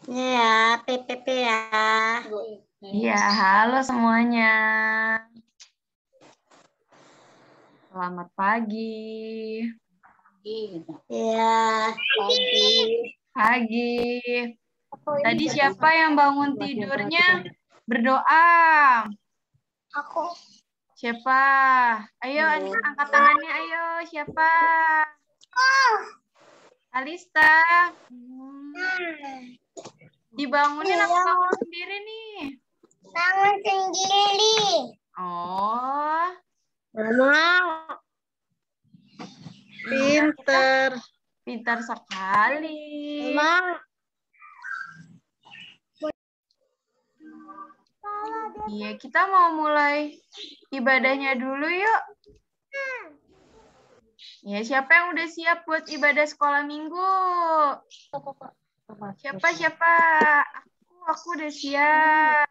Ya, PPP ya. Iya, halo semuanya. Selamat pagi. Iya, pagi. Pagi. Tadi siapa yang bangun tidurnya berdoa? Aku. Siapa? Ayo, angkat tangannya, ayo. Siapa? Alista. Dibangunin apa bangun sendiri nih? Bangun sendiri. Oh. Mama. Pinter. Pintar sekali. Mama. Iya, kita mau mulai ibadahnya dulu yuk. Ya, siapa yang udah siap buat ibadah sekolah minggu? Siapa? Aku udah siap.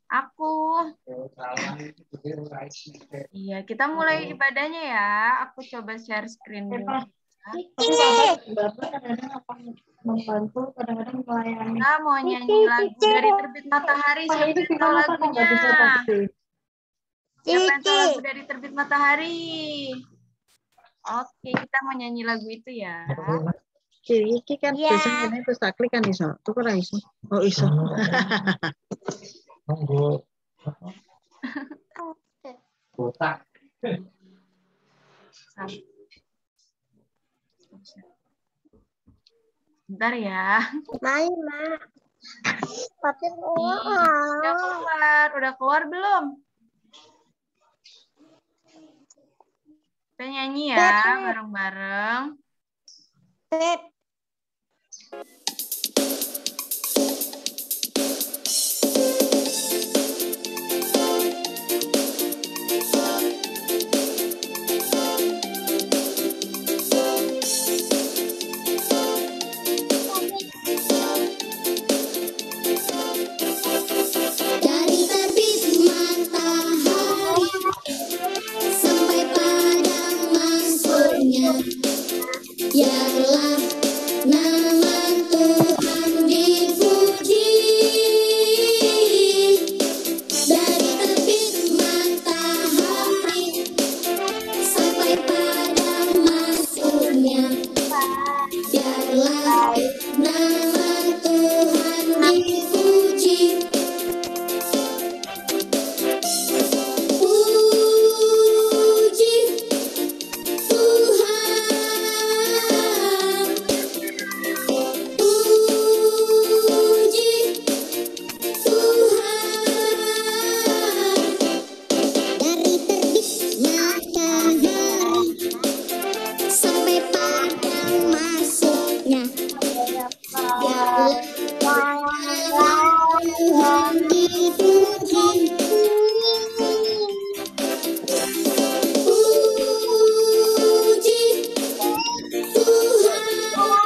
Aku. Iya, kita mulai ibadahnya ya. Aku coba share screen dulu. Bapak kadang-kadang membantu, kadang-kadang melayani. Kita mau nyanyi lagu Dari Terbit Matahari. Siapa yang tahu lagunya? Siapa yang tahu lagu Dari Terbit Matahari? Oke, kita mau nyanyi lagu itu ya. Iki kan biasanya ini terus tak klik kan iso. Tuh kok iso. Oh iso. Monggo. Botak. Bentar ya. Main, Mak. Tapi Udah keluar belum? Kita nyanyi ya bareng-bareng. Pep. Dari terbit matahari sampai padang masuknya, biarlah nama Tuhan dipuji. Dari terbit matahari sampai padang masuknya, biarlah nama Tuhan dipuji. Puji Tuhan, puji Tuhan. Dari terbit matahari sampai padang masuknya, biarlah Tuhan dipuji. Puji Tuhan,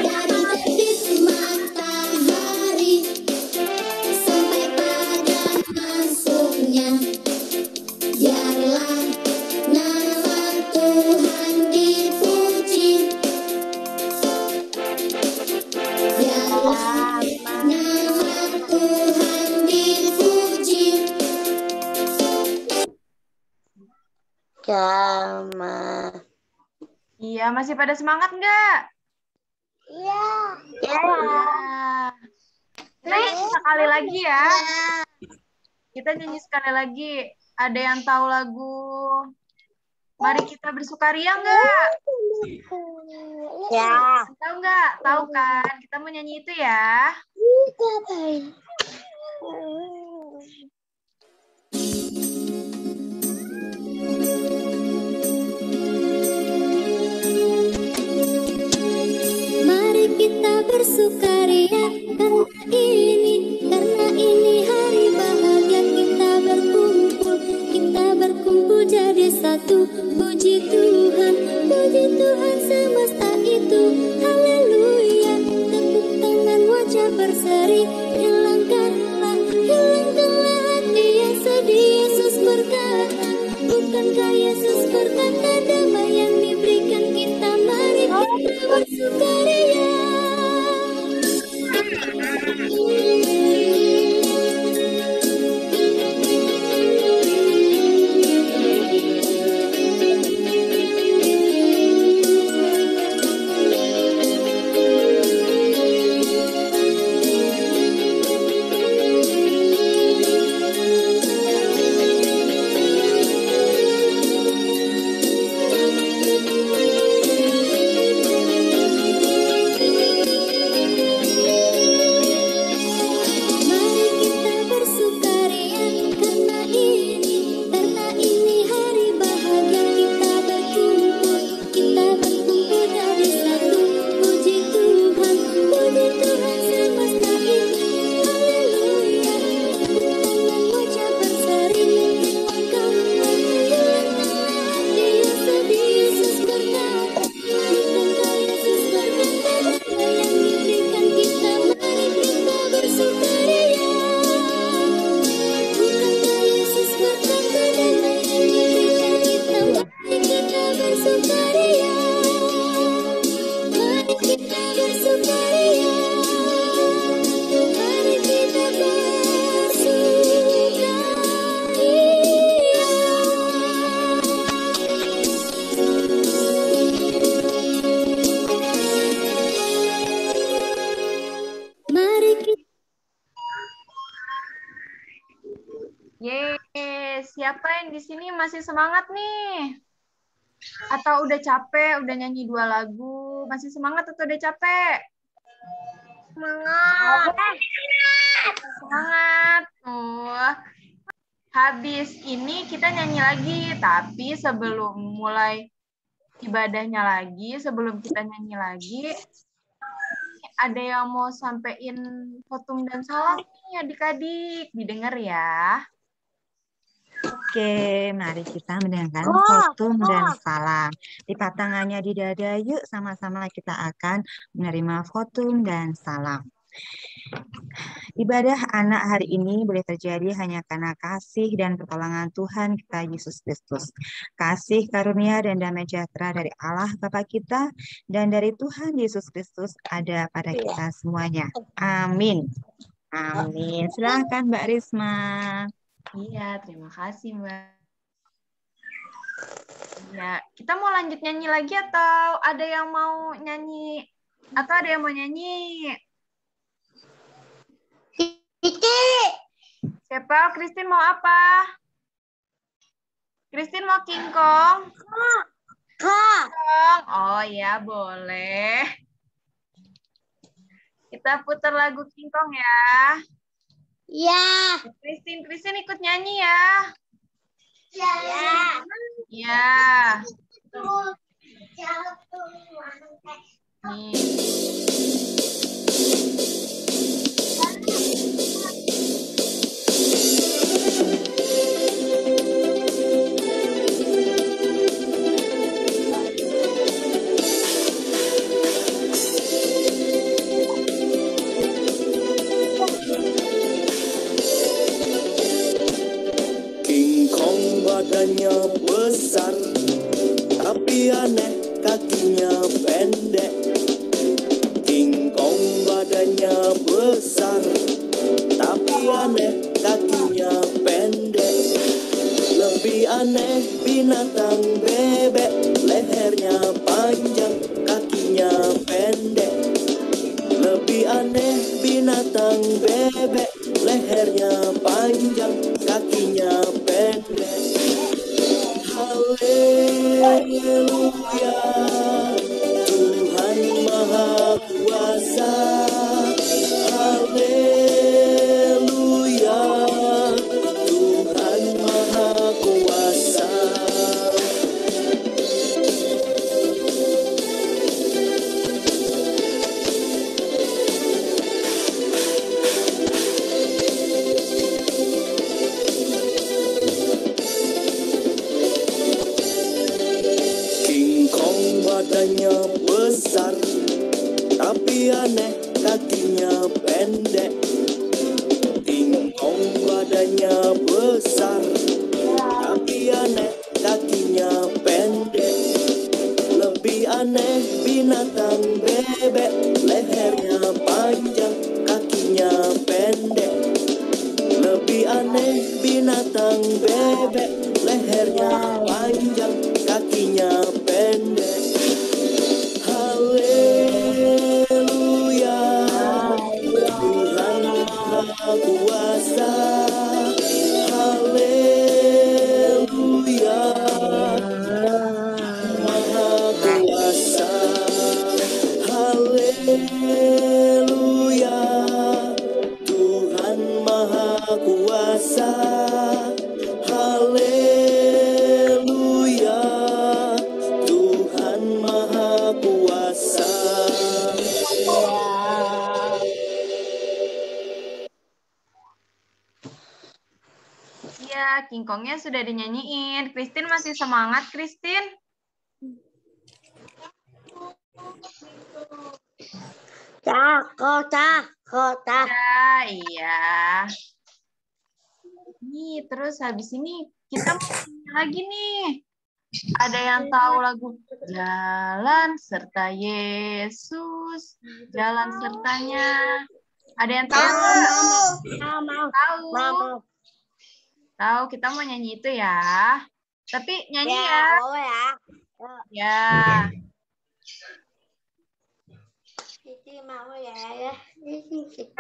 dari terbit matahari sampai padang masuknya, biarlah nama Tuhan dipuji. Biarlah nama Tuhan dipuji. Jama. Iya, masih pada semangat nggak? Iya. Ya. Kita nyanyi sekali lagi ya. Kita nyanyi sekali lagi. Ada yang tahu lagu Mari Kita Bersukaria nggak? Ya. Tahu nggak? Tahu kan? Kita mau nyanyi itu ya. Mari kita bersukaria karena ini hari bahagia, kita berkumpul jadi satu. Puji Tuhan semesta itu, haleluya. Tepuk tangan wajah berseri, hilangkanlah hati Yeay, siapa yang di sini masih semangat nih? Atau udah capek, udah nyanyi 2 lagu? Masih semangat atau udah capek? Semangat. Semangat. Habis ini kita nyanyi lagi, tapi sebelum mulai ibadahnya lagi, sebelum kita nyanyi lagi, ada yang mau sampein khotum dan salam nih adik-adik, didengar ya. Oke, mari kita mendengarkan khotum dan salam. Lipat tangannya di dada, yuk sama-sama kita akan menerima khotum dan salam. Ibadah anak hari ini boleh terjadi hanya karena kasih dan pertolongan Tuhan kita Yesus Kristus. Kasih karunia dan damai sejahtera dari Allah Bapa kita dan dari Tuhan Yesus Kristus ada pada kita semuanya. Amin. Amin. Silahkan Mbak Risma. Iya, terima kasih Mbak. Ya, kita mau lanjut nyanyi lagi atau ada yang mau nyanyi? Atau ada yang mau nyanyi? Kiki. Siapa? Christine mau apa? Christine mau King Kong? Kak. Oh ya, boleh. Kita putar lagu King Kong ya. Ya. Christine ikut nyanyi ya. Ya. Ya. Nih. King Kong badannya besar, tapi aneh kakinya pendek. King Kong badannya besar, tapi aneh kakinya pendek. Lebih aneh binatang bebek, lehernya panjang, kakinya pendek. Lebih aneh binatang bebek, lehernya panjang, kakinya pendek. Haleluya, Tuhan Maha Kuasa. Haleluya, Tuhan Maha Kuasa. King Kong badannya besar, tapi aneh kakinya pendek. King Kong badannya besar, tapi aneh kakinya pendek. Lebih aneh binatang bebek, lehernya panjang, kakinya pendek. Lebih aneh binatang bebek, lehernya panjang, kakinya pendek. Haleluya, Tuhan Maha Kuasa. Haleluya, Maha Kuasa. Haleluya, Tuhan Maha Kuasa. Haleluya, Tuhan Maha Kuasa. Iya, King Kongnya sudah dinyanyiin. Christine masih semangat, Christine? Kota. Ya, iya. Nih, terus habis ini kita mau nyanyi lagi nih. Ada yang tahu lagu Jalan Serta Yesus, Jalan Sertanya? Ada yang tahu? Mau. Tahu? Tahu, kita mau nyanyi itu ya. Tapi nyanyi ya. Boleh ya. Ya. Kiki mau ya. Kiki.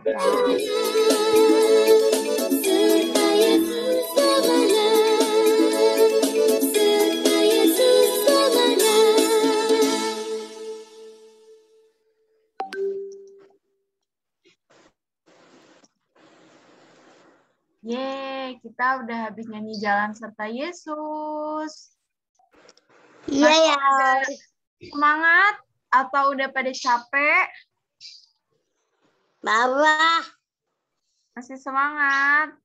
serta Yesus selamanya, serta Yesus selamanya. Yeay, kita udah habis nyanyi Jalan Serta Yesus. Iya ya. Semangat atau udah pada capek? Bawah. Masih semangat?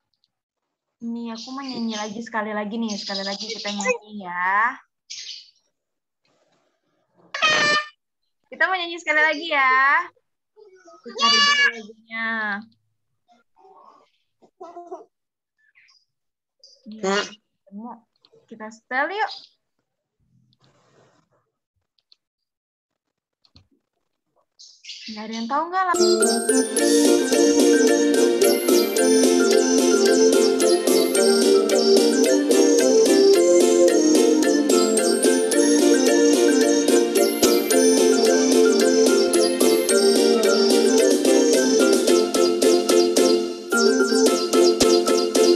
Ini aku mau nyanyi lagi sekali lagi nih. Sekali lagi kita nyanyi ya. Kita mau nyanyi sekali lagi ya. Kita cari dulu lagunya. Nah. Kita setel yuk. Nggak ada yang tahu nggak lah?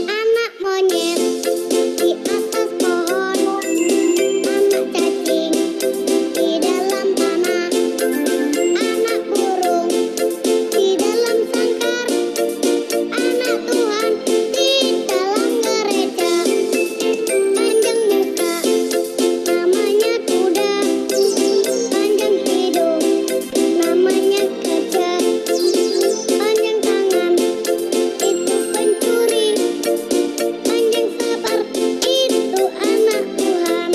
Anak monyet di atas pohon, anak cacing di dalam tanah, anak burung di dalam sangkar, anak Tuhan di dalam gereja. Panjang muka, namanya kuda, panjang hidung, namanya gajah, panjang tangan, itu pencuri, panjang sabar, itu anak Tuhan.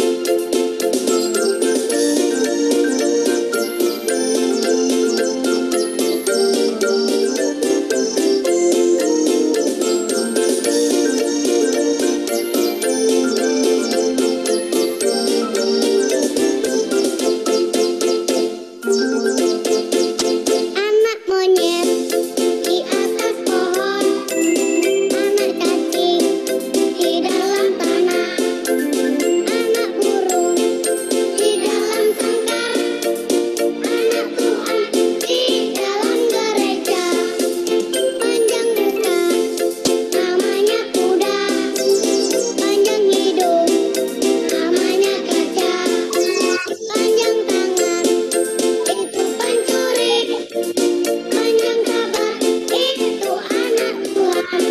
Anak monyet di atas pohon, anak cacing di dalam tanah, anak burung di dalam sangkar, anak Tuhan di dalam gereja. Panjang muka, namanya kuda, panjang hidung, namanya gajah, panjang tangan, itu pencuri, panjang sabar, itu anak Tuhan.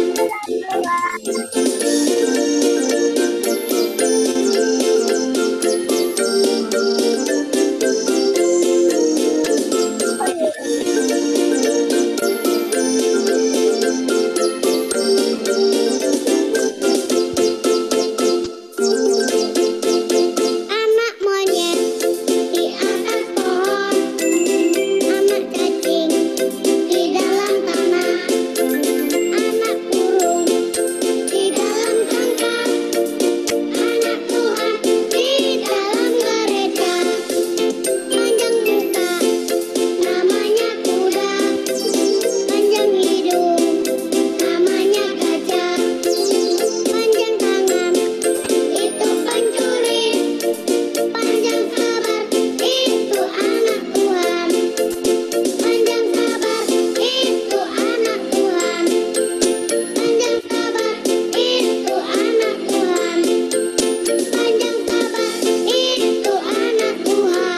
Anak monyet di atas pohon, anak cacing di dalam tanah, anak burung di dalam sangkar, anak Tuhan di dalam gereja. Panjang muka, namanya kuda, panjang hidung, namanya gajah, panjang tangan, itu pencuri, panjang sabar, itu anak Tuhan. Panjang sabar, itu anak Tuhan. Panjang sabar, itu anak Tuhan. Panjang sabar, itu anak Tuhan.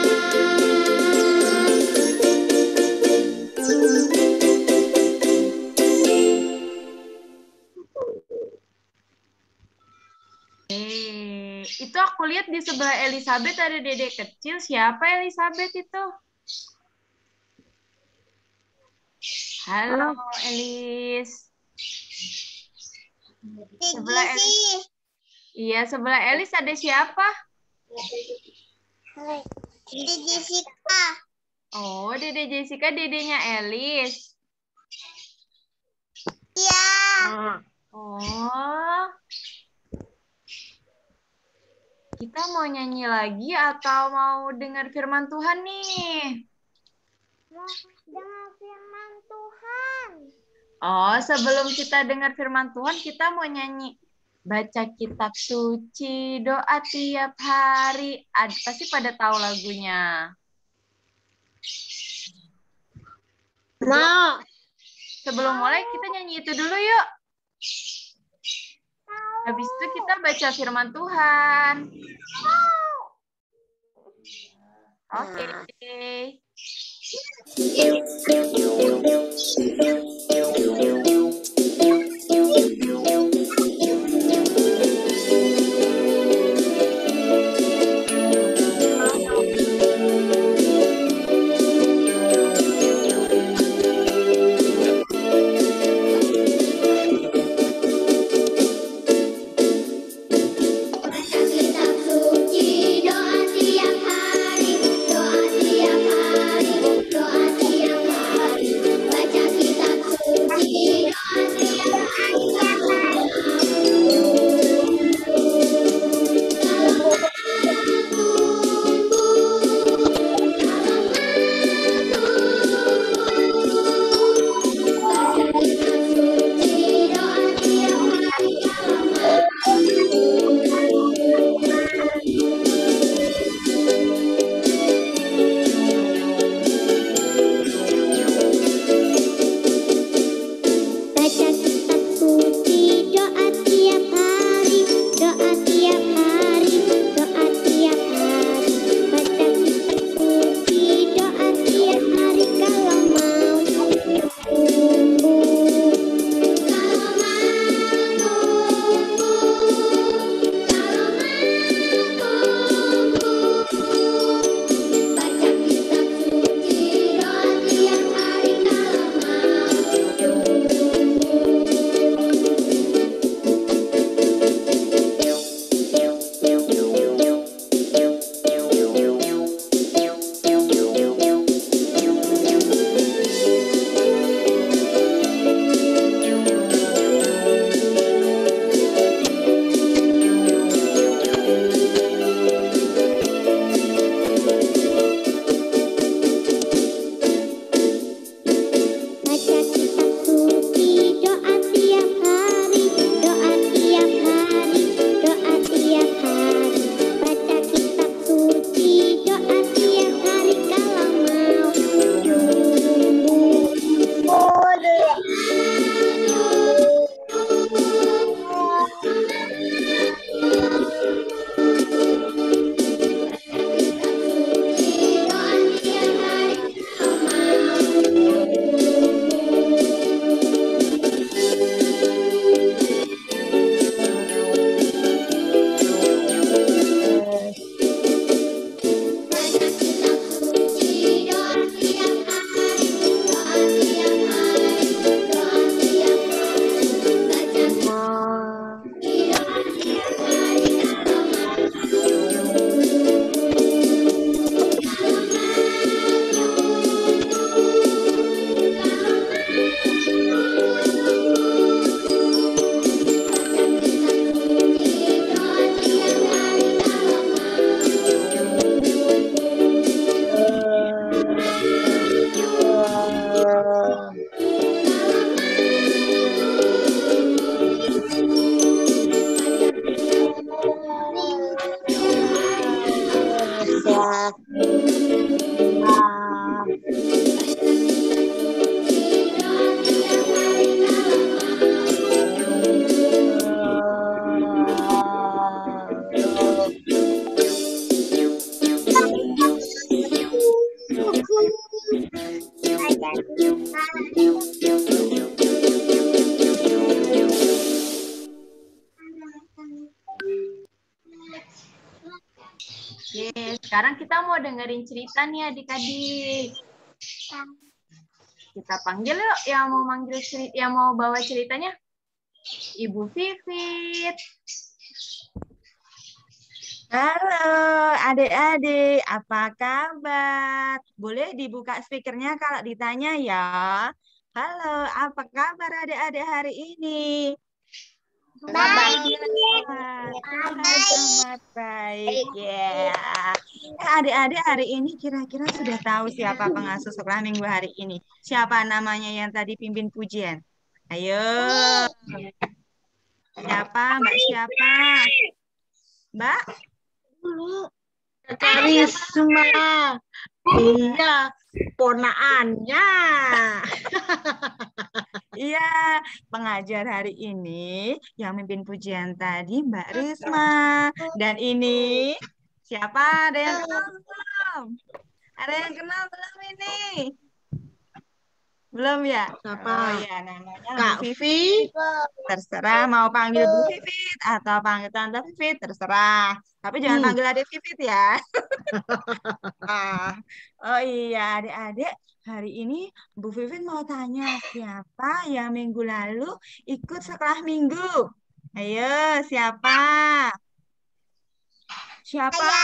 Itu aku lihat di sebelah Elizabeth ada dedek kecil. Siapa Elizabeth itu? Halo, Elis. Sebelah Elis. Iya, sebelah Elis ada siapa? Ini Jessica. Oh, Dede Jessica, dedenya Elis. Iya. Oh. Kita mau nyanyi lagi atau mau dengar firman Tuhan nih? Mau dengar firman Tuhan. Oh, sebelum kita dengar firman Tuhan, kita mau nyanyi. Baca kitab suci, doa tiap hari. Pasti pada tahu lagunya. Mau. Sebelum mulai kita nyanyi itu dulu yuk. Habis itu kita baca firman Tuhan. Oke. Kitab suci, doa tiap hari, doa tiap hari, doa tiap hari. Baca kitab suci, doa tiap hari. Baca kitab suci, doa tiap hari. Baca kitab suci, doa tiap hari, doa tiap hari, doa tiap hari. Baca kitab suci, doa tiap hari kalau mau tumbuh. Kalau mau tumbuh, kalau mau tumbuh. Baca kitab suci, doa tiap hari kalau mau. Baca kitab suci, doa tiap hari, doa tiap hari, doa tiap hari. Baca kitab suci, doa tiap hari kalau mau tumbuh. Doa tiap hari kalau mau. Baca kitab suci, doa tiap hari, doa tiap hari, doa tiap hari. Baca kitab suci, doa tiap hari kalau mau. Baca kitab suci, doa tiap hari kalau mau. Oke, sekarang kita mau dengerin cerita nih adik-adik. Kita panggil yuk yang mau manggil cerita, yang mau bawa ceritanya. Ibu Vivit. Halo adik-adik, apa kabar? Boleh dibuka speakernya kalau ditanya ya. Halo, apa kabar adik-adik hari ini? Bahagia. Tuhan amat baik ya. Adik-adik hari ini kira-kira sudah tahu siapa pengasuh sekolah minggu hari ini? Siapa namanya yang tadi pimpin pujian? Ayo. Siapa? Mbak siapa? Mbak? Karisma. Iya, ponaannya. Iya, pengajar hari ini yang mimpin pujian tadi Mbak Risma. Dan ini siapa? Ada yang kenal belum? Ada yang kenal belum ini? Belum ya? Siapa? Oh ya, namanya Bu Kak Vivit. Vi. Terserah mau panggil Bu Vivit atau panggil Tante Vivit, terserah. Tapi jangan panggil adik Vivit ya. Oh iya, adik-adik, hari ini Bu Vivit mau tanya siapa yang minggu lalu ikut sekolah minggu? Ayo, siapa? Siapa?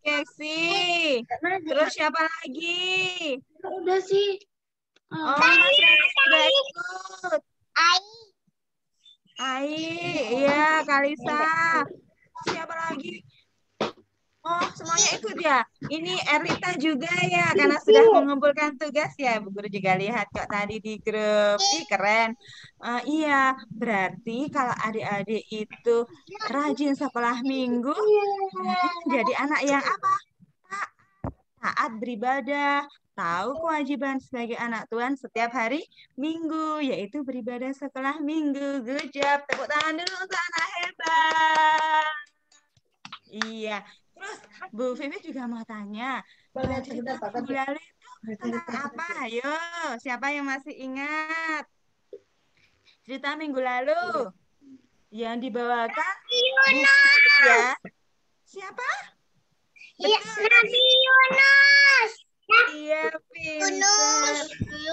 Keksi. Terus siapa lagi? Udah sih. Oh, Mas Rani sudah ikut. Ai, iya, Kalisa. Siapa lagi? Oh, semuanya ikut ya? Ini Erlita juga ya, karena sudah mengumpulkan tugas ya. Bu Guru juga lihat kok tadi di grup. Ih, keren. Iya, berarti kalau adik-adik itu rajin sekolah minggu, berarti menjadi anak yang apa? Taat beribadah, tahu kewajiban sebagai anak Tuhan setiap hari Minggu, yaitu beribadah sekolah Minggu. Good job. Tepuk tangan dulu untuk anak hebat. Iya. Terus Bu Vivi juga mau tanya, cerita minggu lalu itu tentang apa? Ayo, siapa yang masih ingat? Cerita minggu lalu yang dibawakan Bu Vivi ya. Siapa? Betul. Nabi Yunus. Iya, pintar.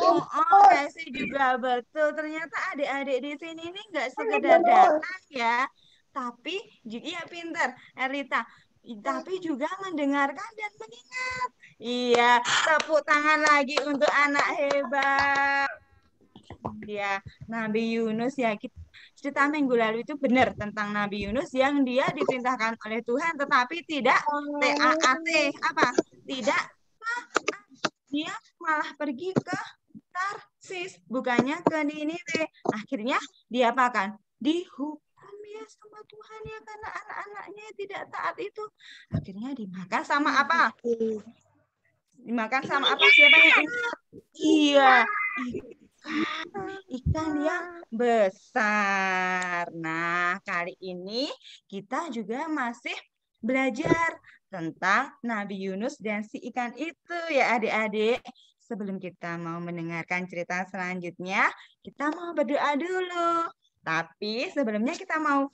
Oh, Kasih juga betul. Ternyata adik-adik di sini ini nggak sekedar datang ya, tapi iya pintar, Erlita. Tapi juga mendengarkan dan mengingat. Iya, tepuk tangan lagi untuk anak hebat. Ya, Nabi Yunus ya. Cerita minggu lalu itu benar tentang Nabi Yunus yang dia diperintahkan oleh Tuhan, tetapi tidak TAAT apa? Tidak, dia malah pergi ke Tarsis, bukannya ke Niniwe. Akhirnya dia apakan? Dihukum ya sama Tuhan ya karena anak-anaknya tidak taat itu. Akhirnya dimakan sama apa? Dimakan sama apa? Siapa yang ingat? Iya, ikan yang besar. Nah, kali ini kita juga masih belajar tentang Nabi Yunus dan si ikan itu ya adik-adik. Sebelum kita mau mendengarkan cerita selanjutnya, kita mau berdoa dulu. Tapi sebelumnya kita mau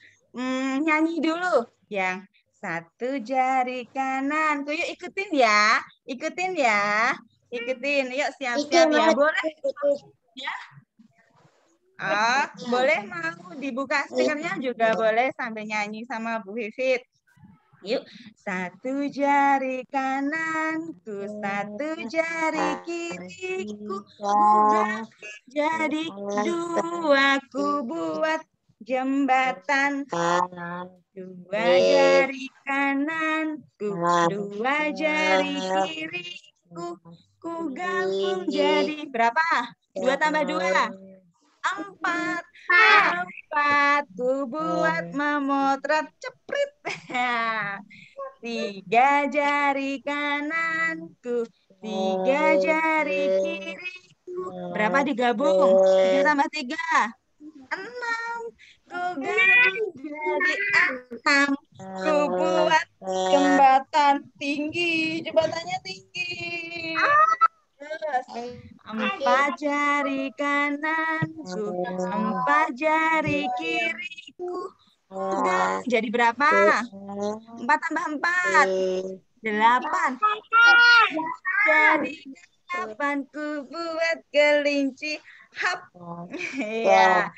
nyanyi dulu. Yang satu jari kanan. Tuh yuk ikutin ya. Ikutin ya. Ikutin. Yuk siap-siap ya. Boleh? Ya. Boleh mau dibuka speakernya juga boleh sambil nyanyi sama Bu Vivit. Yuk, satu jari kananku, satu jari kiriku, bukan jadi dua, ku buat jembatan. Dua jari kananku, dua jari kiriku, ku gabung jadi berapa? 2 tambah 2. 4 ku buat memotret ceprit. 3 jari kananku, 3 jari kiriku. Berapa digabung? 3 tambah 3. 6. Ku gabung jadi 6. Ku buat jembatan tinggi. Jembatannya tinggi. 4 jari kananku, 4 jari kiriku. Jadi berapa? 4 tambah 4. 8. Jadi 8 ku buat kelinci. Hap. Ya.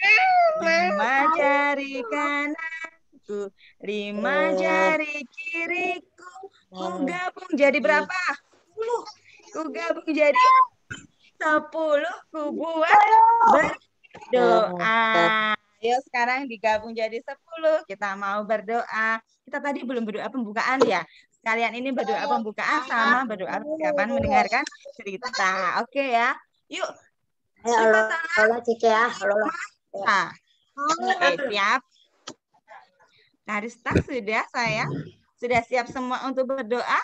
5 jari kananku, 5 jari kiriku. Ku gabung jadi berapa? 10. Ku gabung jadi 10. Ku buat berdoa. Ayo sekarang digabung jadi 10. Kita mau berdoa. Kita tadi belum berdoa pembukaan ya. Sekalian ini berdoa pembukaan sama berdoa persiapan mendengarkan cerita. Oke ya. Yuk. Halo, Cik ya. Oke, siap. Karista sudah sayang. Sudah siap semua untuk berdoa?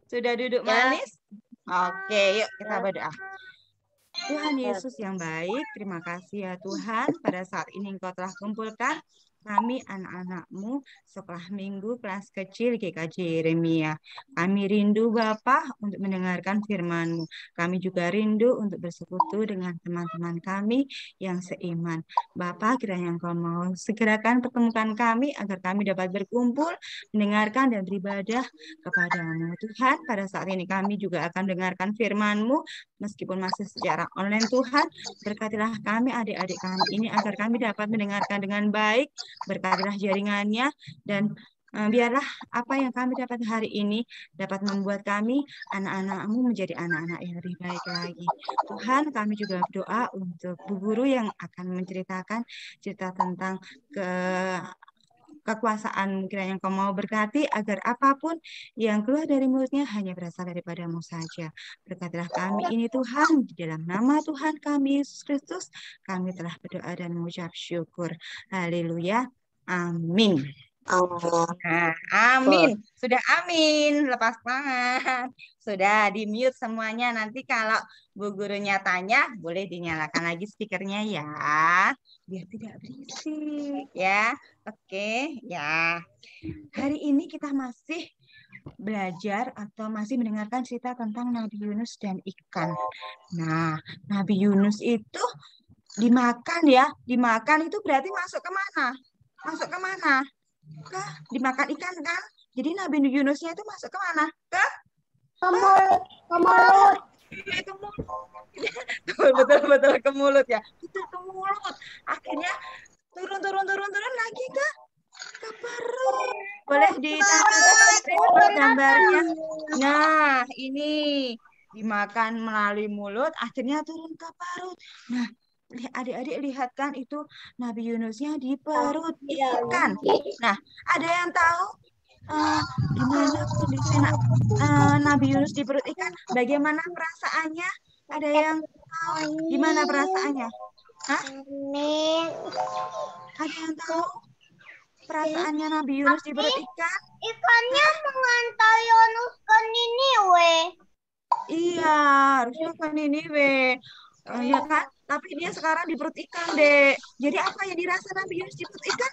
Sudah duduk manis? Oke, yuk kita berdoa. Tuhan Yesus yang baik, terima kasih ya Tuhan, pada saat ini Engkau telah kumpulkan kami anak-anak-Mu sekolah minggu kelas kecil GKJ Yeremia. Kami rindu Bapa untuk mendengarkan firman-Mu. Kami juga rindu untuk bersekutu dengan teman-teman kami yang seiman. Bapa, kiranya Engkau mau segerakan pertemukan kami agar kami dapat berkumpul, mendengarkan dan beribadah kepada-Mu. Tuhan, pada saat ini kami juga akan mendengarkan firman-Mu meskipun masih secara online. Tuhan, berkatilah kami, adik-adik kami ini agar kami dapat mendengarkan dengan baik. Berkatilah jaringannya dan biarlah apa yang kami dapat hari ini dapat membuat kami anak-anak-Mu menjadi anak-anak yang lebih baik lagi. Tuhan, kami juga berdoa untuk Bu Guru yang akan menceritakan cerita tentang kekuasaan kiranya Engkau mau berkati agar apapun yang keluar dari mulutnya hanya berasal daripada-Mu saja. Berkatilah kami ini Tuhan, di dalam nama Tuhan kami Yesus Kristus, kami telah berdoa dan mengucap syukur. Haleluya. Amin. Nah, amin. Sudah amin. Lepas tangan. Sudah di-mute semuanya. Nanti kalau Bu Gurunya tanya, boleh dinyalakan lagi speakernya ya. Biar tidak berisik ya. Oke, ya. Hari ini kita masih belajar atau masih mendengarkan cerita tentang Nabi Yunus dan ikan. Nah, Nabi Yunus itu dimakan ya. Dimakan itu berarti masuk ke mana? Masuk ke mana? Dimakan ikan kan? Jadi Nabi Yunusnya itu masuk ke mana? Ke mulut. Betul ke mulut ya. Betul ke mulut. Akhirnya turun lagi ke perut. Boleh ditampilkan gambarnya. Nah, ini dimakan melalui mulut, akhirnya turun ke perut. Nah, adik-adik lihat kan itu Nabi Yunusnya di perut ikan. Nah, ada yang tahu gimana kondisi Nabi Yunus di perut ikan? Bagaimana perasaannya? Ada yang tahu gimana perasaannya? Hah? Ada yang tahu perasaannya Nabi Yunus di perut ikan? Ikannya mengantar Yunus ke Niniwe. Iya, harusnya ke Niniwe. Ya kan? Tapi dia sekarang di perut ikan, Dek. Jadi apa yang dirasa Nabi Yunus di perut ikan?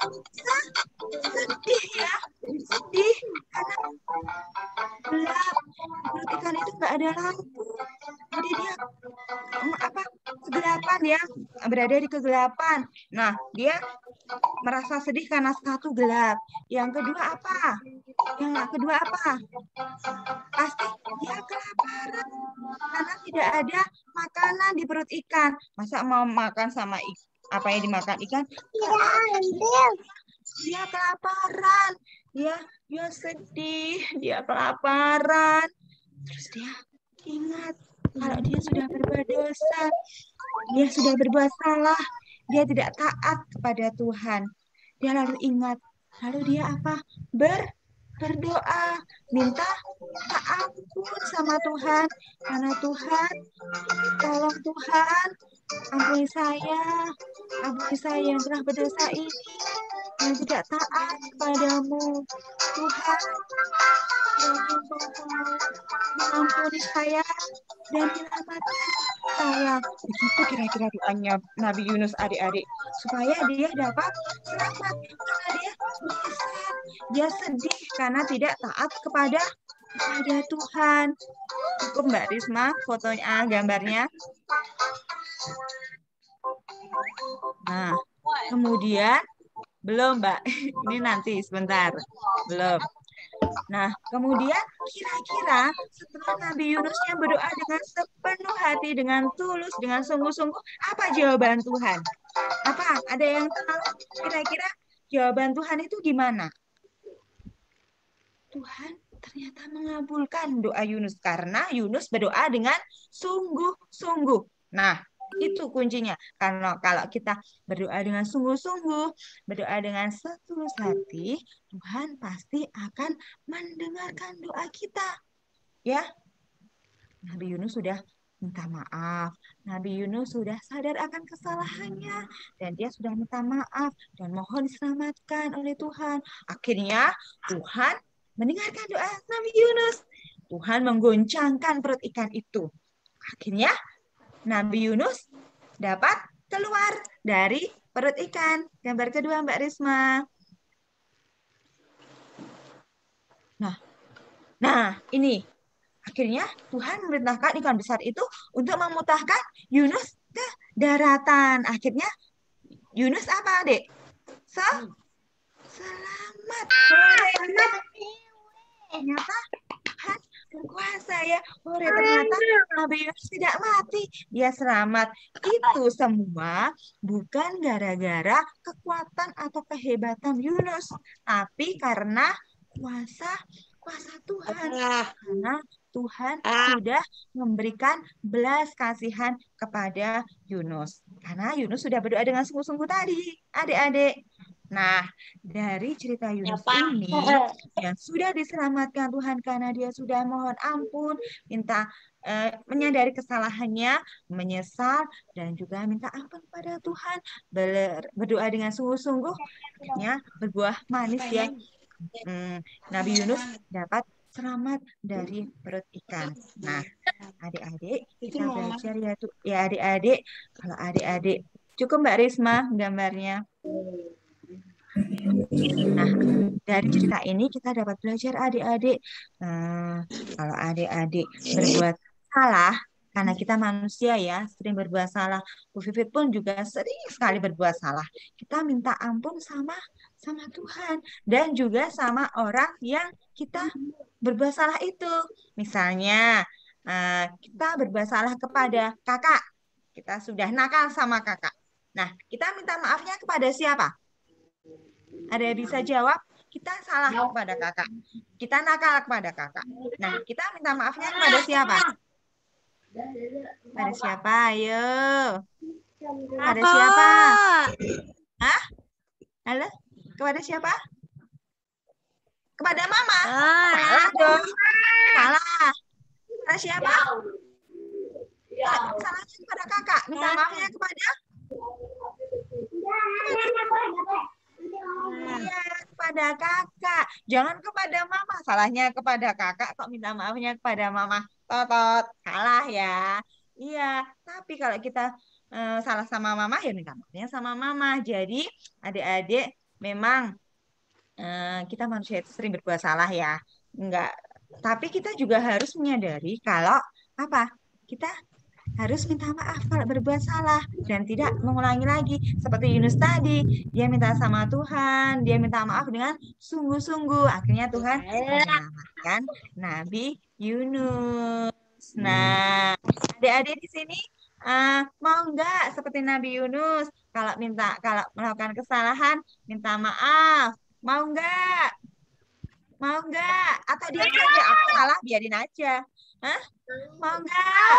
Sedih ya. Sedih karena gelap. Di perut ikan itu nggak ada lampu. Jadi dia kegelapan ya. Berada di kegelapan. Nah, dia merasa sedih karena satu gelap. Yang kedua apa? Pasti dia kelaparan karena tidak ada makanan di perut ikan. Masa mau makan sama apa yang dimakan ikan? Dia kelaparan. Dia sedih, dia kelaparan. Terus dia ingat kalau dia sudah berbuat dosa, dia sudah berbuat salah, dia tidak taat kepada Tuhan. Dia lalu ingat, lalu dia apa? Berdoa, minta ampun sama Tuhan. Karena Tuhan, tolong Tuhan, ampuni saya yang telah berdosa ini, yang tidak taat kepadamu. Tuhan, ampuni saya dan menyelamatkan saya. Begitu kira-kira doanya Nabi Yunus adik-adik, supaya dia dapat selamat karena dia menyesal, dia sedih karena tidak taat kepada Tuhan. Cukup Mbak Risma fotonya, gambarnya. Nah, kemudian belum Mbak, ini nanti sebentar, belum. Nah, kemudian kira-kira setelah Nabi Yunusnya berdoa dengan sepenuh hati, dengan tulus, dengan sungguh-sungguh, apa jawaban Tuhan? Apa? Ada yang tahu kira-kira jawaban Tuhan itu gimana? Tuhan ternyata mengabulkan doa Yunus karena Yunus berdoa dengan sungguh-sungguh. Nah, itu kuncinya. Karena kalau kita berdoa dengan sungguh-sungguh, berdoa dengan setulus hati, Tuhan pasti akan mendengarkan doa kita. Ya. Nabi Yunus sudah minta maaf. Nabi Yunus sudah sadar akan kesalahannya dan dia sudah minta maaf dan mohon diselamatkan oleh Tuhan. Akhirnya Tuhan mendengarkan doa Nabi Yunus. Tuhan menggoncangkan perut ikan itu. Akhirnya Nabi Yunus dapat keluar dari perut ikan. Gambar kedua Mbak Risma. Nah, ini. Akhirnya Tuhan memerintahkan ikan besar itu untuk memutahkan Yunus ke daratan. Akhirnya Yunus apa, Dek? Selamat. Ternyata Tuhan berkuasa ya. Ternyata Nabi Yunus tidak mati. Dia selamat. Itu semua bukan gara-gara kekuatan atau kehebatan Yunus. Tapi karena kuasa Tuhan. Karena Tuhan sudah memberikan belas kasihan kepada Yunus. Karena Yunus sudah berdoa dengan sungguh-sungguh tadi, adik-adik. Nah, dari cerita Yunus ini, yang sudah diselamatkan Tuhan karena dia sudah mohon ampun, minta menyadari kesalahannya, menyesal, dan juga minta ampun kepada Tuhan, berdoa dengan sungguh-sungguh, akhirnya berbuah manis ya. Nabi Yunus dapat selamat dari perut ikan. Nah, adik-adik kita belajar ya adik-adik. Kalau adik-adik cukup Mbak Risma gambarnya. Nah, dari cerita ini kita dapat belajar adik-adik. Kalau adik-adik berbuat salah, karena kita manusia ya, sering berbuat salah. Bu Vivit pun juga sering sekali berbuat salah. Kita minta ampun sama Tuhan dan juga sama orang yang kita berbuat salah itu. Misalnya kita berbuat salah kepada kakak. Kita sudah nakal sama kakak. Nah, kita minta maafnya kepada siapa? Ada yang bisa jawab? Kita salah kepada kakak. Kita nakal kepada kakak. Nah, kita minta maafnya kepada siapa? Pada siapa? Ayo. Pada siapa? Hah? Halo? Kepada siapa? Kepada mama. Salah dong. Salah. Kepada siapa? Salahnya kepada kakak. Minta maafnya kepada? Iya, kepada kakak. Jangan kepada mama. Salahnya kepada kakak, kok minta maafnya kepada mama. Totot, salah ya. Iya, tapi kalau kita salah sama mama, ya minta maafnya sama mama. Jadi, adik-adik, memang kita manusia itu sering berbuat salah ya. Enggak. Tapi kita juga harus menyadari kalau apa? Kita harus minta maaf kalau berbuat salah dan tidak mengulangi lagi. Seperti Yunus tadi, dia minta sama Tuhan, dia minta maaf dengan sungguh-sungguh. Akhirnya Tuhan menyelamatkan Nabi Yunus. Nah, adik-adik di sini mau enggak seperti Nabi Yunus kalau melakukan kesalahan minta maaf? Mau enggak? Mau enggak? Atau diam saja? Aku salah, biarin aja. Hah? Mau enggak?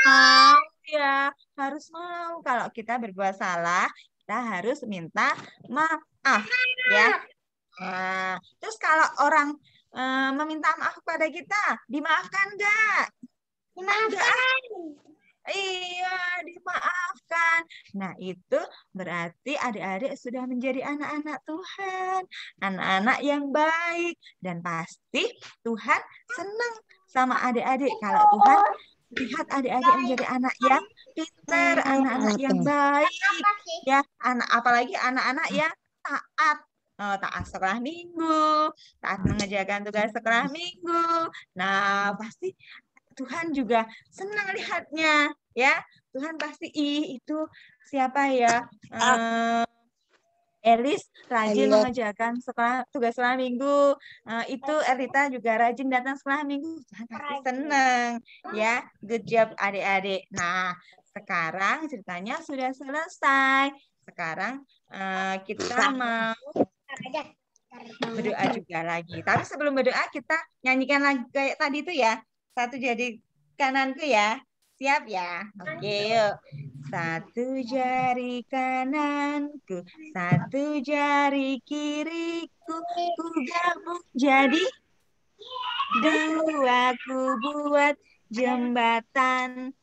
Mau ya, harus mau. Kalau kita berbuat salah, kita harus minta maaf ya. Terus kalau orang meminta maaf kepada kita, dimaafkan enggak? Dimaafkan. Iya, dimaafkan. Nah, itu berarti adik-adik sudah menjadi anak-anak Tuhan, anak-anak yang baik. Dan pasti Tuhan senang sama adik-adik kalau Tuhan lihat adik-adik menjadi anak yang pintar, anak-anak yang baik, ya, apalagi anak-anak yang taat. Taat sekolah minggu, taat mengerjakan tugas sekolah minggu. Nah, pasti Tuhan juga senang lihatnya, ya. Tuhan pasti itu siapa ya? Elis rajin mengerjakan tugas sekolah minggu. Itu Erlita juga rajin datang sekolah minggu. Tuhan pasti senang, ya. Good job adik-adik. Nah, sekarang ceritanya sudah selesai. Sekarang kita mau berdoa juga lagi. Tapi sebelum berdoa kita nyanyikan lagi kayak tadi itu ya. Satu jari kananku ya. Siap ya? Oke, yuk. Satu jari kananku, satu jari kiriku, ku gabung jadi dua, ku buat jembatan.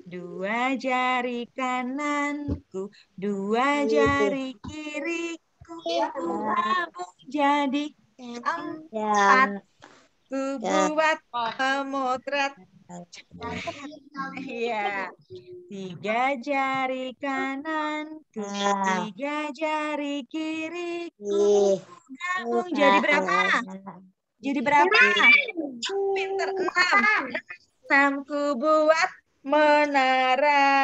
Dua jari kananku, dua jari kiriku, ku gabung jadi 4 ku buat memotret. Iya. 3 jari kananku, 3 jari kiriku. Gabung jadi berapa? Jadi berapa? Pinter. 6 ku buat menara.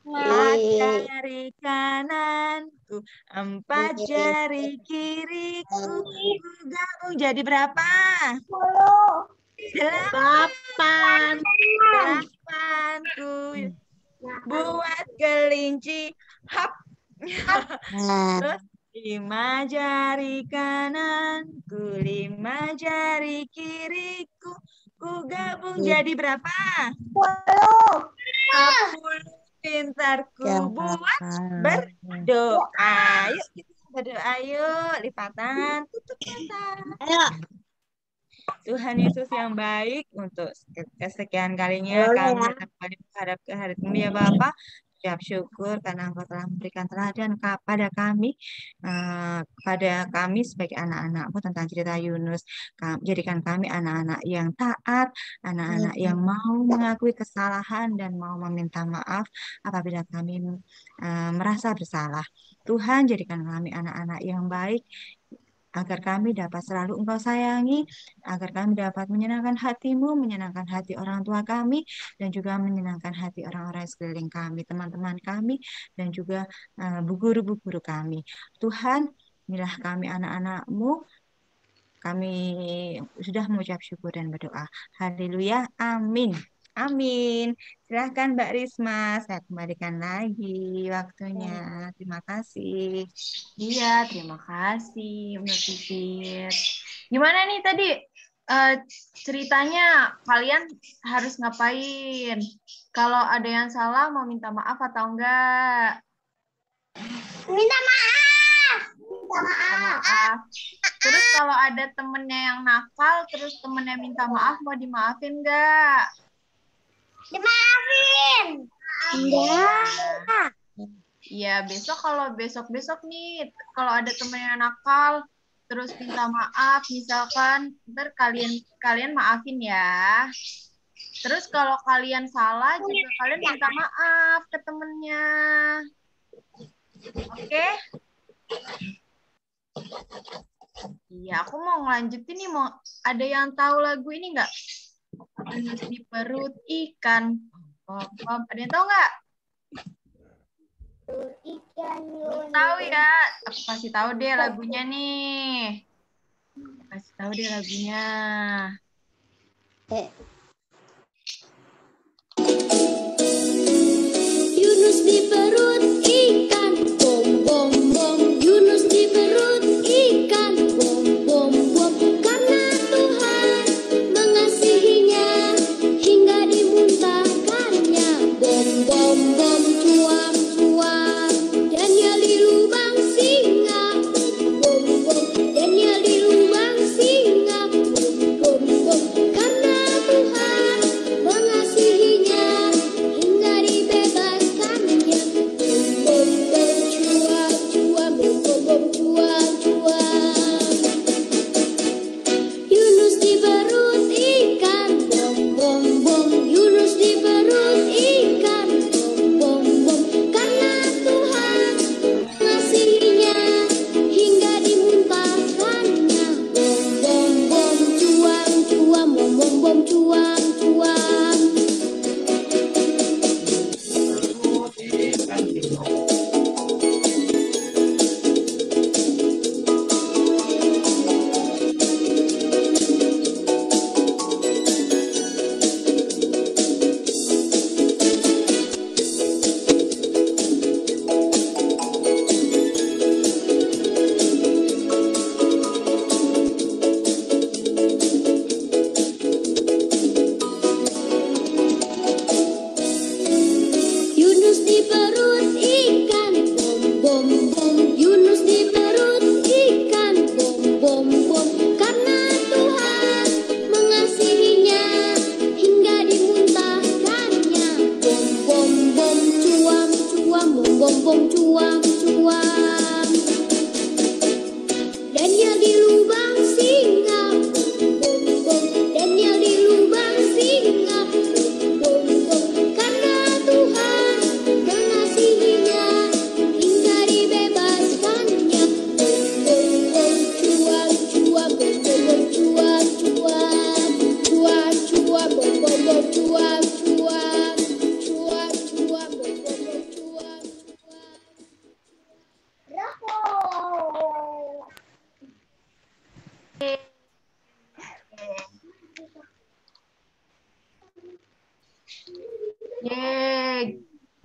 4 jari kananku, 4 jari kiriku. Gabung jadi berapa? 8 ku buat kelinci. Hop. Terus 5 jari kananku, 5 jari kiriku. Ku gabung jadi berapa? 10. Pintarku buat berdoa. Yuk kita berdoa yuk. Lipatan, tutup mata. Tuhan Yesus yang baik, untuk kesekian kalinya kami datang kembali menghadap ke hadirat-Mu ya Bapa. Ucap syukur karena Engkau telah memberikan teladan kepada kami, sebagai anak-anak-Mu tentang cerita Yunus. Jadikan kami anak-anak yang taat, anak-anak yang mau mengakui kesalahan dan mau meminta maaf apabila kami merasa bersalah. Tuhan, jadikan kami anak-anak yang baik, agar kami dapat selalu Engkau sayangi, agar kami dapat menyenangkan hati-Mu, menyenangkan hati orang tua kami, dan juga menyenangkan hati orang-orang sekeliling kami, teman-teman kami, dan juga bu guru-bu guru kami. Tuhan, inilah kami anak-anak-Mu, kami sudah mengucap syukur dan berdoa. Haleluya, amin. Amin. Silahkan Mbak Risma, saya kembalikan lagi waktunya. Terima kasih. Iya, terima kasih Mbak Pipit. Gimana nih tadi ceritanya, kalian harus ngapain? Kalau ada yang salah mau minta maaf atau enggak? Minta maaf. Minta Minta maaf. maaf. Terus kalau ada temennya yang nakal, terus temennya minta maaf, mau dimaafin enggak? Dimaafin. Enggak. Iya, kalau besok nih, kalau ada temen yang nakal, terus minta maaf, misalkan, ntar kalian maafin ya. Terus kalau kalian salah, juga kalian minta maaf ke temennya. Oke? Iya, aku mau ngelanjutin nih, ada yang tahu lagu ini nggak? Yunus di perut ikan. Ada yang tahu nggak? Tahu ya, aku kasih tahu deh lagunya nih. Kasih tahu deh lagunya. Yunus di perut ikan, bom bom bom. Yunus di perut ikan, bom bom bom. Karena Tuhan mengasihinya hingga dimuntahkannya, bom bom bom. Cuap cuap, Daniel di lubang singa, bom bom. Daniel di lubang singa, bom bom bom. Karena Tuhan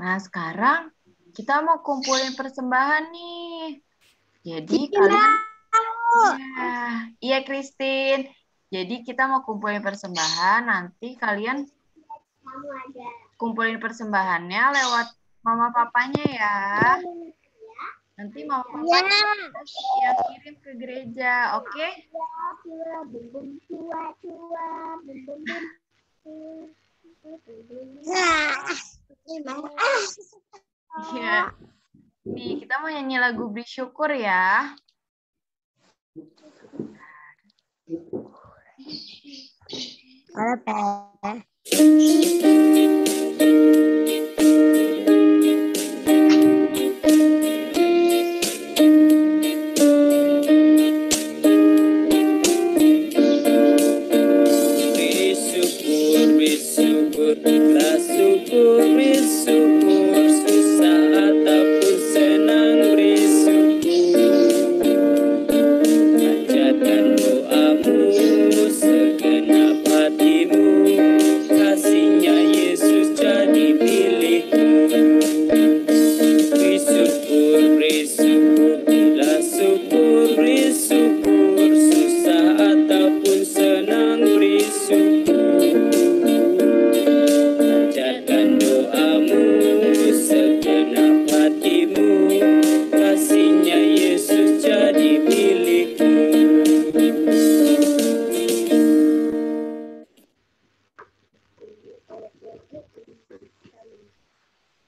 Nah, sekarang kita mau kumpulin persembahan nih. Jadi kalian iya Christine. Jadi kita mau kumpulin persembahan, nanti kalian kumpulin persembahannya lewat mama papanya ya. Nanti mama papanya yang kirim ke gereja, oke? Iya. Nih, kita mau nyanyi lagu bersyukur ya. Bersyukur, kita syukur, bersyukur, susah ataupun senang bersyukur. Panjatkan doamu, segenap hatimu, kasihnya Yesus jadi milikmu. Bersyukur, bersyukur, bila syukur, bersyukur, susah ataupun senang bersyukur. Panjatkan doamu, segenap hatimu, kasihnya Yesus jadi milikmu.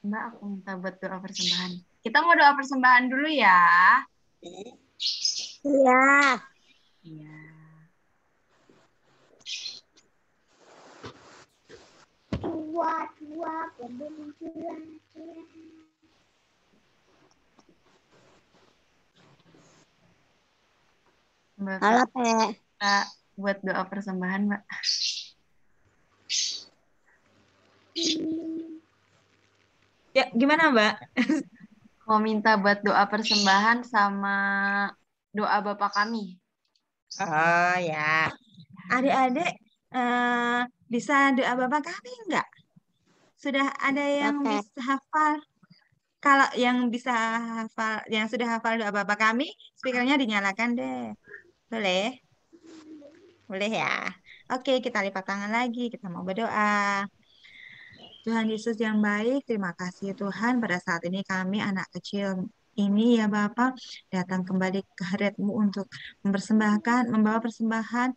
Mbak, aku minta buat doa persembahan. Kita mau doa persembahan dulu ya. Iya. Iya. Mbak, Halo, Pe. kita buat doa persembahan, Mbak. Ya, gimana Mbak? Mau minta buat doa persembahan sama doa Bapak kami. Oh ya. Adik-adik bisa doa Bapak kami enggak? Sudah ada yang Oke. bisa hafal? Kalau yang bisa hafal, yang sudah hafal doa Bapak kami, speakernya dinyalakan deh. Boleh? Boleh ya. Oke, kita lipat tangan lagi. Kita mau berdoa. Tuhan Yesus yang baik, terima kasih Tuhan pada saat ini kami anak kecil ini ya Bapak datang kembali ke hadirat-Mu untuk membawa persembahan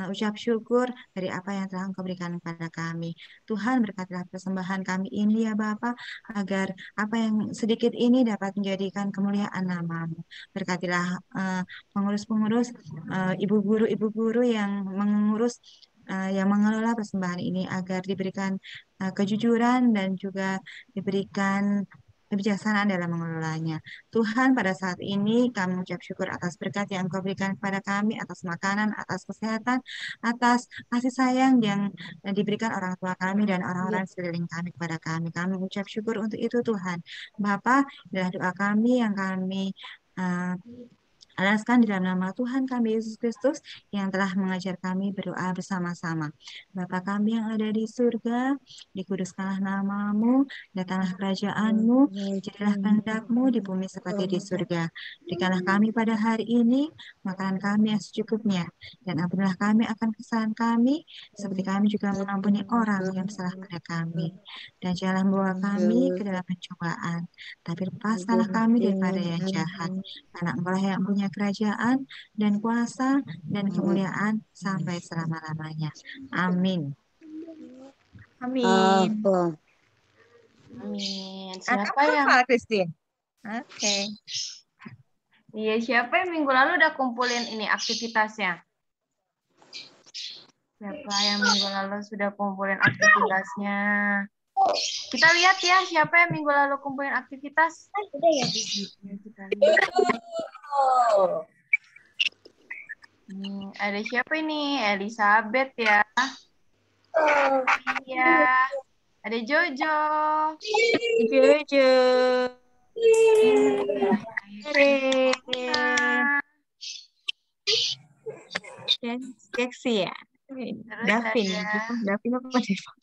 ucap syukur dari apa yang telah Engkau berikan kepada kami. Tuhan berkatilah persembahan kami ini ya Bapak agar apa yang sedikit ini dapat menjadikan kemuliaan nama-Mu. Berkatilah pengurus-pengurus, ibu guru yang mengurus yang mengelola persembahan ini agar diberikan kejujuran dan juga diberikan kebijaksanaan dalam mengelolanya. Tuhan, pada saat ini kami mengucap syukur atas berkat yang Engkau berikan kepada kami, atas makanan, atas kesehatan, atas kasih sayang yang diberikan orang tua kami dan orang-orang sekeliling kami kepada kami. Kami mengucap syukur untuk itu Tuhan. Bapa, adalah doa kami yang kami alaskan di dalam nama Tuhan kami Yesus Kristus yang telah mengajar kami berdoa bersama-sama. Bapa kami yang ada di surga, dikuduskanlah nama-Mu, datanglah kerajaan-Mu, jadilah kehendak-Mu di bumi seperti di surga. Berikanlah kami pada hari ini makanan kami yang secukupnya, dan ampunilah kami akan kesalahan kami, seperti kami juga mengampuni orang yang bersalah pada kami. Dan janganlah membawa kami ke dalam pencobaan, tapi lepaskanlah kami daripada yang jahat. Karena Engkau yang punya kerajaan dan kuasa dan kemuliaan sampai selama-lamanya. Amin. Amin. Amin. Kamu Siapa yang hafal, Christine? Oke. Iya, siapa yang minggu lalu udah kumpulin ini aktivitasnya? Siapa yang minggu lalu sudah kumpulin aktivitasnya? Kita lihat ya, siapa yang minggu lalu kumpulin aktivitas? Ya, kita lihat. Ada siapa ini? Elizabeth ya. Iya. Ada Jojo. Jojo. Keksi ya. Davin. ada- Davin apa Devan?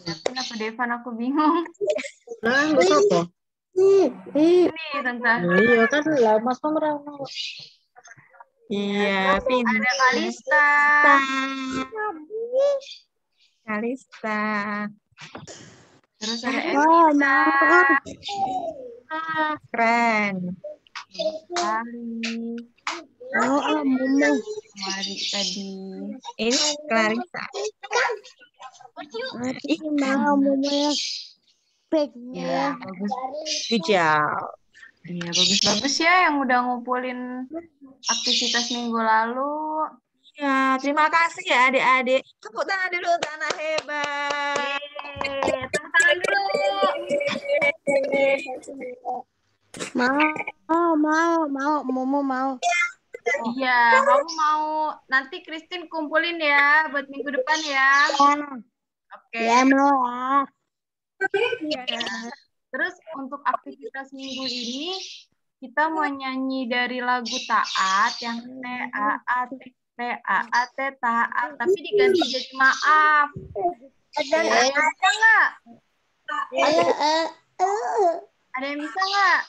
Davin apa Devan? Aku bingung. Lah, nggak apa. Ini Tante. Iya kan, lah Mas Merana. Iya, pintar. Ada Kalista. Kalista. Terus ada Elisa. Keren. Ali. Mari tadi. Ini Clarissa. Ya, bagus. Hijau. Iya, bagus-bagus ya yang udah ngumpulin aktivitas minggu lalu. Ya, terima kasih ya adik-adik. Tepuk tangan dulu untuk anak hebat. Yeay, tepuk tangan dulu. Mau. Iya, kamu mau nanti Christine kumpulin ya buat minggu depan ya. Oke. Ya mau ya. Ya. Terus untuk aktivitas minggu ini kita mau nyanyi dari lagu Taat yang T-A-A-T T-A-A-T Taat, tapi diganti jadi maaf. Ada yang bisa nggak? Ada yang bisa nggak?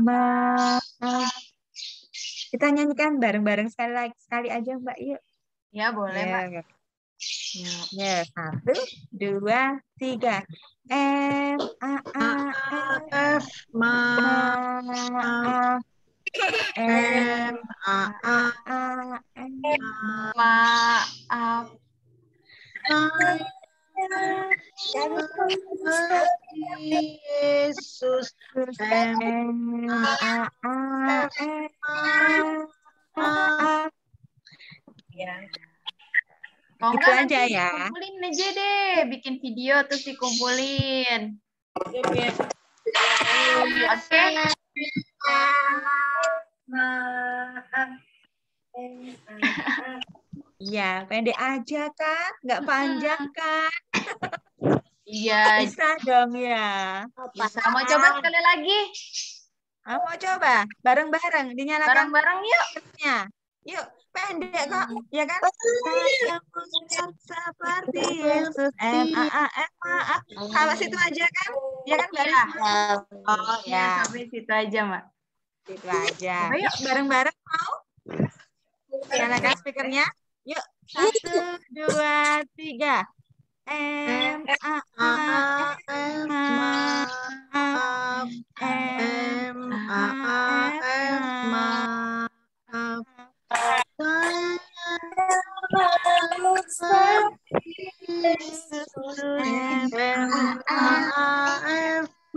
Maaf. Kita nyanyikan bareng-bareng sekali aja Mbak. Yuk. Ya boleh Mbak. Ya, 1, 2, 3. F maaf. Maaf. Maaf. Yesus. Kalau Itu enggak aja nanti ya. kumpulin aja deh, bikin video terus dikumpulin. Oke. Iya, pendek aja kan? Nggak panjang kan? Iya, Bisa dong ya. bisa. Mau coba sekali lagi? Mau coba? Bareng-bareng, dinyalakan Bareng-bareng yuk. lampunya. Yuk, pendek kok. Ya kan? Saya mengucap seperti Yesus. M-A-A-F, maaf. Kalau situ aja kan? Ya kan, Mbak Risma? Oh Ya, ya, sampai situ aja, Mbak. situ aja. Coba yuk. Bareng-bareng mau? Nyalakan speakernya. Yuk, 1, 2, 3. M-A-A-F, maaf. Maaf.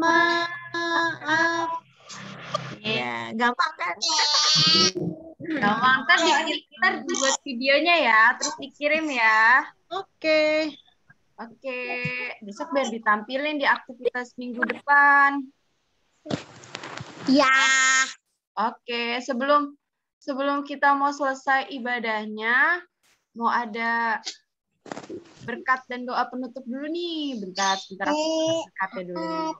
Maaf. Ya, gampang kan? Gampang, ntar buat videonya ya, terus dikirim ya. Oke. Oke, besok biar ditampilin di aktivitas minggu depan. Ya. Oke, sebelum kita mau selesai ibadahnya, mau ada berkat dan doa penutup dulu nih. Bentar aku berkatnya dulu.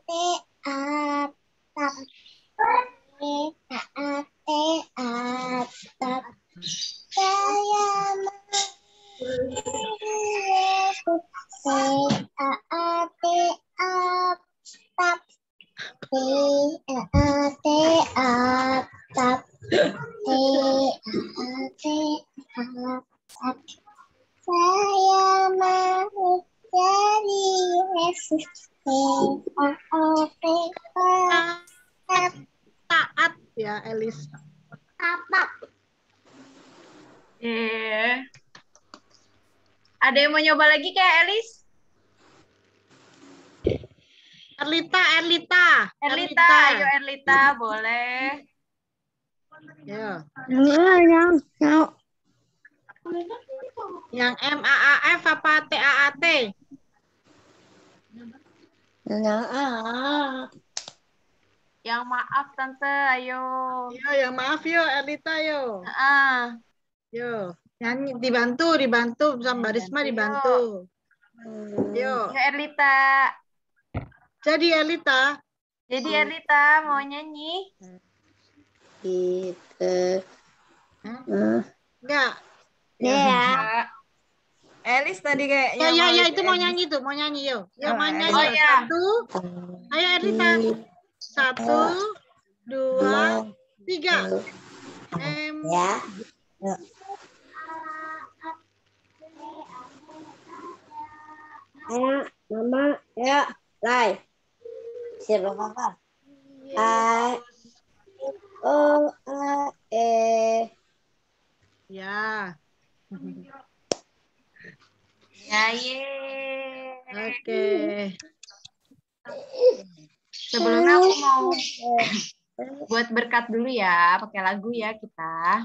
Saya mau jadi Yesus. Taat ya, Elis. Ada yang mau nyoba lagi kayak Elis? Erlita. Ayo Erlita, boleh. Ya. Yang Yang MAAF apa TAAT? Yang maaf Tante, ayo. Yo, yang maaf yo, Erlita yo. Yo, nyanyi dibantu sama Mbak Risma dibantu. Yo. Ya Erlita. Jadi Erlita. Mau nyanyi? Enggak. ya. Elis tadi kayaknya. Ya, itu mau nyanyi tuh, mau nyanyi yuk. Yuk, mau nyanyi. Oh ya. Satu. Ayo Erlita. 1, 2, 3. Ya. Ayo, Mama, ya, Lai. Siapa kakak? A, O, A, E. Ya. Ya, ye. Oke. Sebelumnya aku mau buat berkat dulu ya, pakai lagu ya kita.